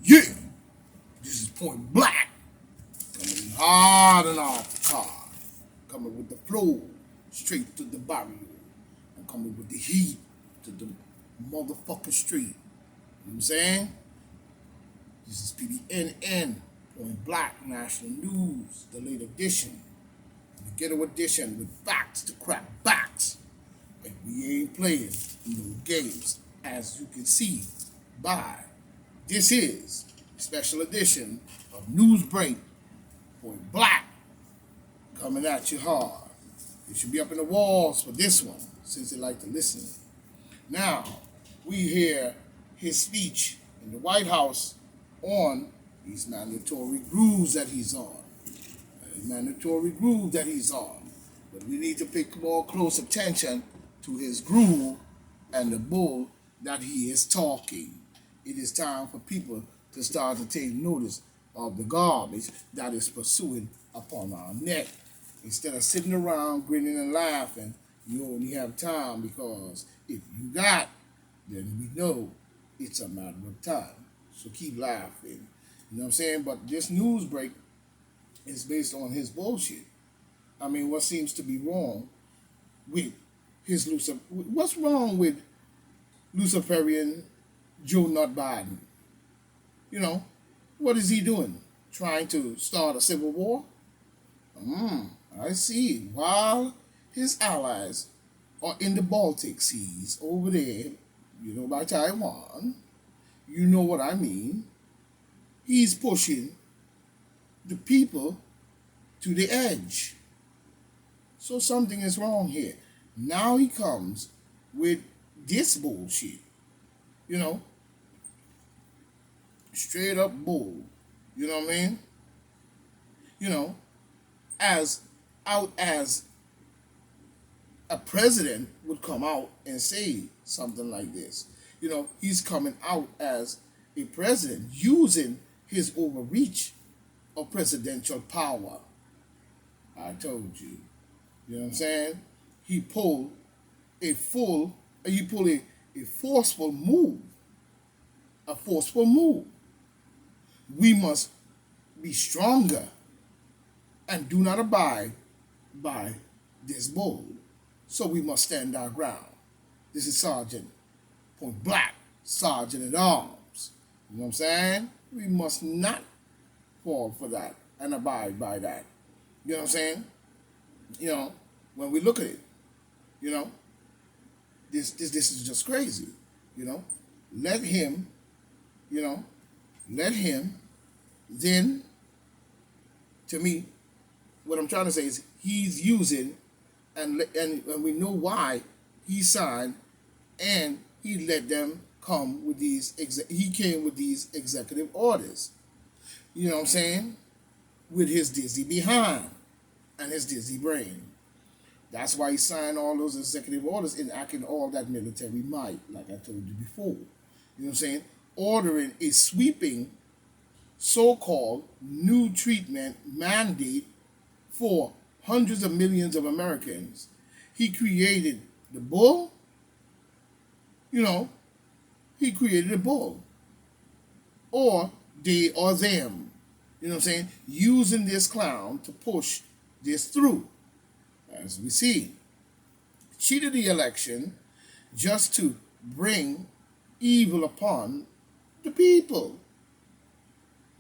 Yeah, this is Point Black. Coming hard and off the car. Coming with the flow straight to the barrio. I'm coming with the heat to the motherfucking street. You know what I'm saying? This is PBNN, Point Black National News, the late edition, the ghetto edition with facts to crack backs. And we ain't playing no games, as you can see by this is a special edition of Newsbreak Point Black coming at you hard. It should be up in the walls for this one, since they like to listen. Now, we hear his speech in the White House on these mandatory grooves that he's on. But we need to pay more close attention to his groove and the bull that he is talking. It is time for people to start to take notice of the garbage that is pursuing upon our neck. Instead of sitting around grinning and laughing, you only have time because if you got, then we know it's a matter of time. So keep laughing. You know what I'm saying? But this news break is based on his bullshit. I mean, what seems to be wrong with his what's wrong with Luciferian Joe Nut Biden? You know, what is he doing? Trying to start a civil war? I see. While his allies are in the Baltic Seas over there, by Taiwan, you know what I mean, he's pushing the people to the edge. So something is wrong here. Now he comes with this bullshit. Straight up bull. You know what I mean? As out as a president would come out and say something like this. He's coming out as a president using his overreach of presidential power. I told you. You know what I'm saying? He pulled a forceful move. A forceful move. We must be stronger and do not abide by this bull. So we must stand our ground. This is Sergeant Point Black, Sergeant at Arms. You know what I'm saying? We must not fall for that and abide by that. You know what I'm saying? When we look at it, this is just crazy. Let him, then, to me, what I'm trying to say is he's using, and we know why he signed, and he let them come with he came with these executive orders. You know what I'm saying? With his dizzy behind and his dizzy brain. That's why he signed all those executive orders enacting all that military might, like I told you before. You know what I'm saying? Ordering a sweeping so-called new treatment mandate for hundreds of millions of Americans. He created the bull. He created a bull. Or they or them. You know what I'm saying? Using this clown to push this through. As we see. Cheated the election just to bring evil upon the people.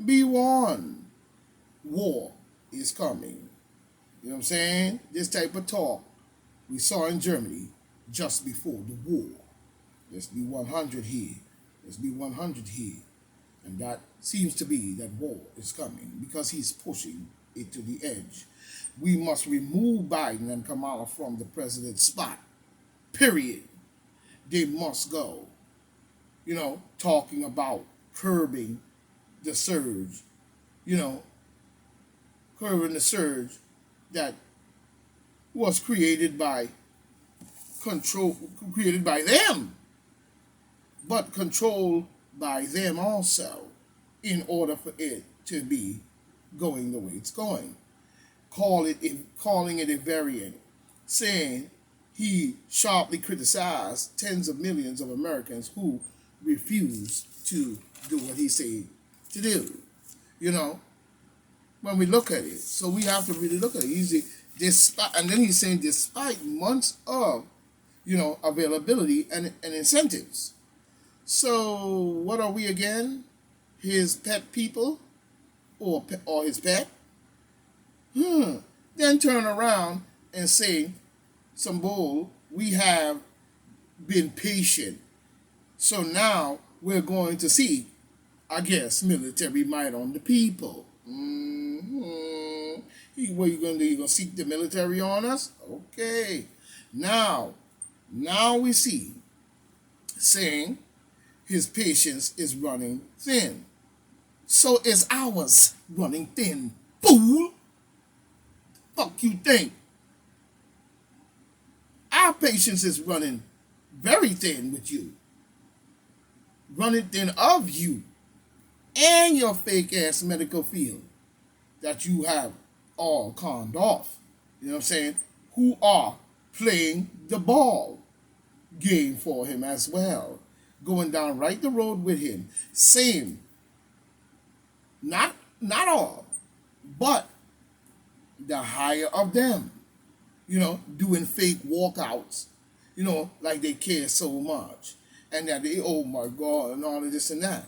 Be warned. War is coming. You know what I'm saying? This type of talk we saw in Germany just before the war. Let's be 100 here. Let's be 100 here. And that seems to be that war is coming because he's pushing it to the edge. We must remove Biden and Kamala from the president's spot. Period. They must go. Talking about curbing the surge. Curbing the surge that was created by them, but controlled by them also, in order for it to be going the way it's going. Calling it a variant, saying he sharply criticized tens of millions of Americans who refused to do what he said to do, you know, when we look at it. So we have to really look at it. And then he's saying, despite months of, availability and incentives. So what are we again? His pet people or his pet? Then turn around and say, some bull, we have been patient. So now we're going to see, I guess, military might on the people. What are you going to do? You going to seek the military on us? Okay. Now we see, saying his patience is running thin. So is ours running thin, fool. Fuck you think? Our patience is running very thin with you. Running thin of you and your fake ass medical field that you have all conned off. You know what I'm saying? Who are playing the ball game for him as well. Going down right the road with him. Same. Not all, but the higher of them. Doing fake walkouts. Like they care so much. And that they, oh my God, and all of this and that.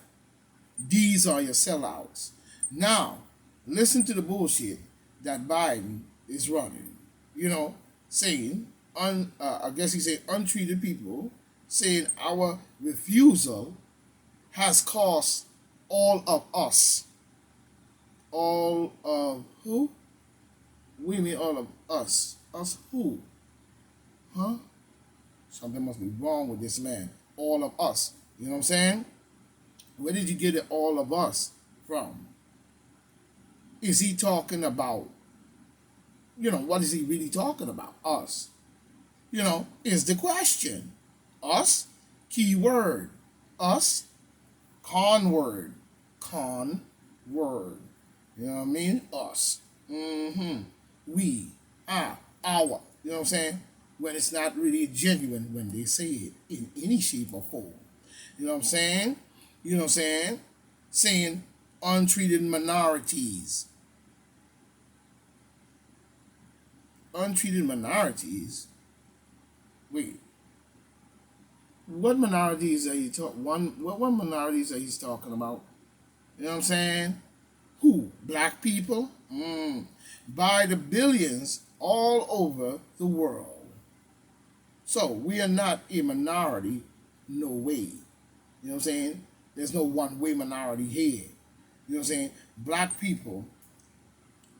These are your sellouts. Now, listen to the bullshit that Biden is running. Saying, I guess he said untreated people, saying our refusal has cost all of us. All of who? What do you mean all of us? Us who? Huh? Something must be wrong with this man. All of us. You know what I'm saying? Where did you get it, all of us, from? Is he talking about, what is he really talking about? Us. Is the question. Us, keyword. Us, con word. Con word. You know what I mean? Us. We. Our. You know what I'm saying? When it's not really genuine when they say it in any shape or form. You know what I'm saying? You know what I'm saying? Saying untreated minorities. Untreated minorities? Wait. What minorities are you talking? What minorities are you talking about? You know what I'm saying? Who? Black people? By the billions all over the world. So we are not a minority, no way. You know what I'm saying? There's no one-way minority here. You know what I'm saying? Black people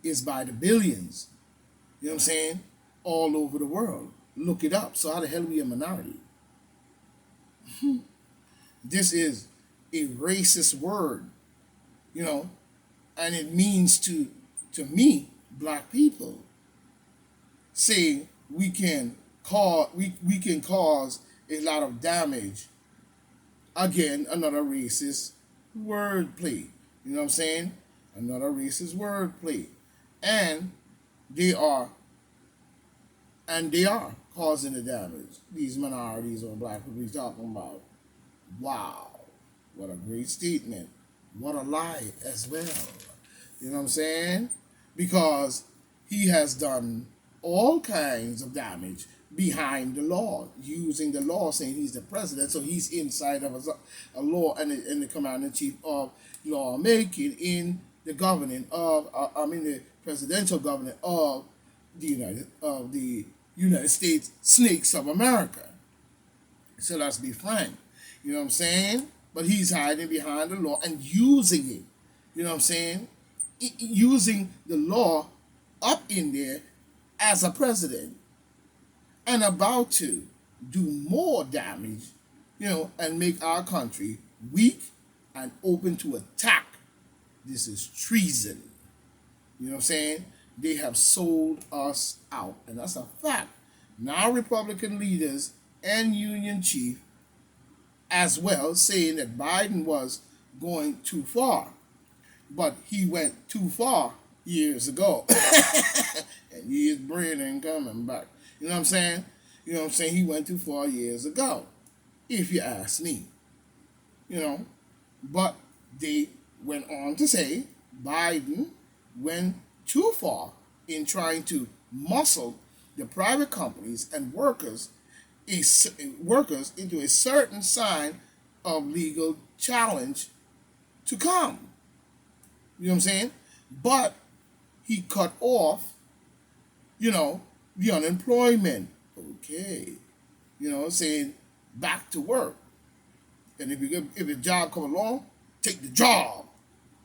is by the billions. You know what I'm saying? All over the world. Look it up. So how the hell are we a minority? This is a racist word, and it means to me, black people, saying we can cause a lot of damage. Again, another racist wordplay. You know what I'm saying? Another racist wordplay. And they are causing the damage. These minorities or black people he's talking about. Wow. What a great statement. What a lie as well. You know what I'm saying? Because he has done all kinds of damage behind the law, using the law, saying he's the president, so he's inside of a law and the commander-in-chief of lawmaking in the governing of, the presidential government of the United States snakes of America. So let's be frank. You know what I'm saying? But he's hiding behind the law and using it. You know what I'm saying? Using the law up in there as a president and about to do more damage, and make our country weak and open to attack. This is treason. You know what I'm saying? They have sold us out, and that's a fact. Now Republican leaders and union chief as well saying that Biden was going too far, but he went too far years ago. And he is brand and coming back. You know what I'm saying? You know what I'm saying? He went too far years ago, if you ask me. But they went went on to say Biden went too far in trying to muscle the private companies and workers into a certain sign of legal challenge to come. You know what I'm saying? But he cut off, the unemployment. Okay. Saying back to work. And if a job come along, take the job.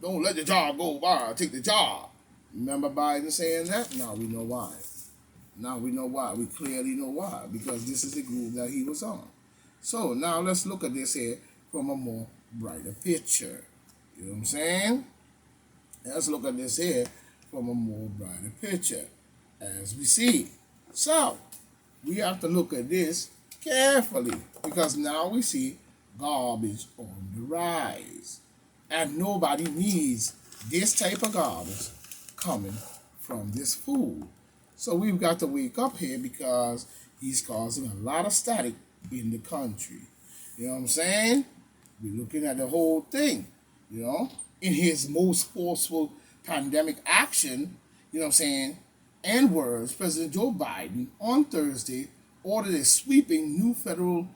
Don't let the job go by. Take the job. Remember Biden saying that? Now we know why. Now we know why. We clearly know why. Because this is the groove that he was on. So now let's look at this here from a more brighter picture. You know what I'm saying? Let's look at this here from a more brighter picture. As we see. So, we have to look at this carefully. Because now we see garbage on the rise. And nobody needs this type of garbage coming from this food. So we've got to wake up here because he's causing a lot of static in the country. You know what I'm saying? We're looking at the whole thing, in his most forceful pandemic action, and words, President Joe Biden on Thursday ordered a sweeping new federal,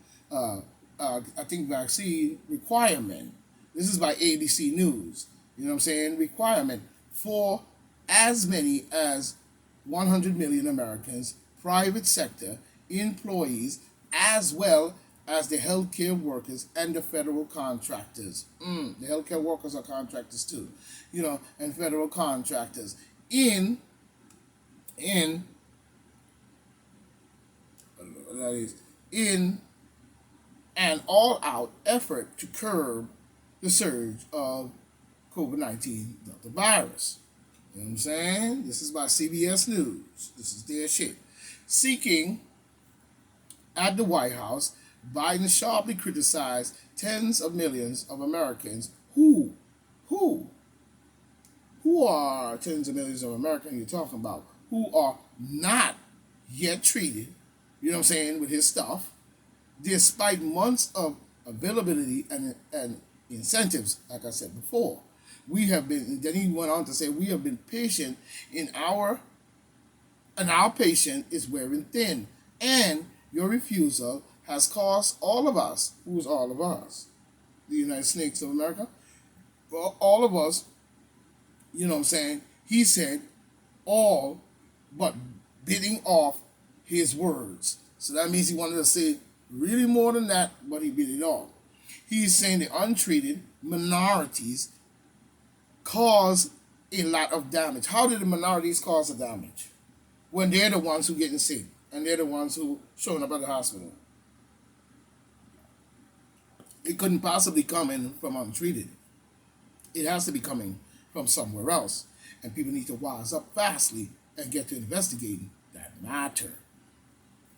vaccine requirement. This is by ABC News. Requirement for as many as 100 million Americans, private sector employees, as well as the healthcare workers and the federal contractors. The healthcare workers are contractors too, and federal contractors in an all-out effort to curb the surge of COVID-19 Delta virus. You know what I'm saying? This is by CBS News. This is their shit. Seeking at the White House, Biden sharply criticized tens of millions of Americans who are tens of millions of Americans you're talking about, who are not yet treated, with his stuff, despite months of availability and incentives, like I said before. Then he went on to say, we have been patient and our patient is wearing thin. And your refusal has cost all of us, who's all of us? The United States of America? Well, all of us, he said all but bidding off his words. So that means he wanted to say really more than that, but he bit it off. He's saying the untreated minorities cause a lot of damage. How did the minorities cause the damage? When they're the ones who are getting sick and they're the ones who showing up at the hospital. It couldn't possibly come in from untreated. It has to be coming from somewhere else. And people need to wise up fastly and get to investigating that matter.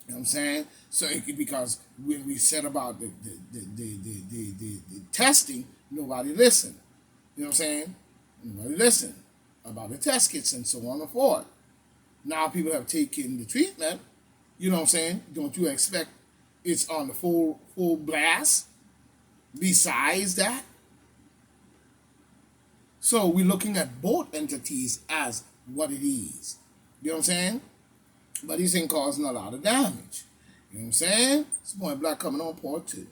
You know what I'm saying? So because when we said about the testing, nobody listened. You know what I'm saying? Nobody listened about the test kits and so on and forth. Now people have taken the treatment. You know what I'm saying? Don't you expect it's on the full blast? Besides that, so we're looking at both entities as what it is. You know what I'm saying? But he's causing a lot of damage. You know what I'm saying? It's Point Black coming on part 2.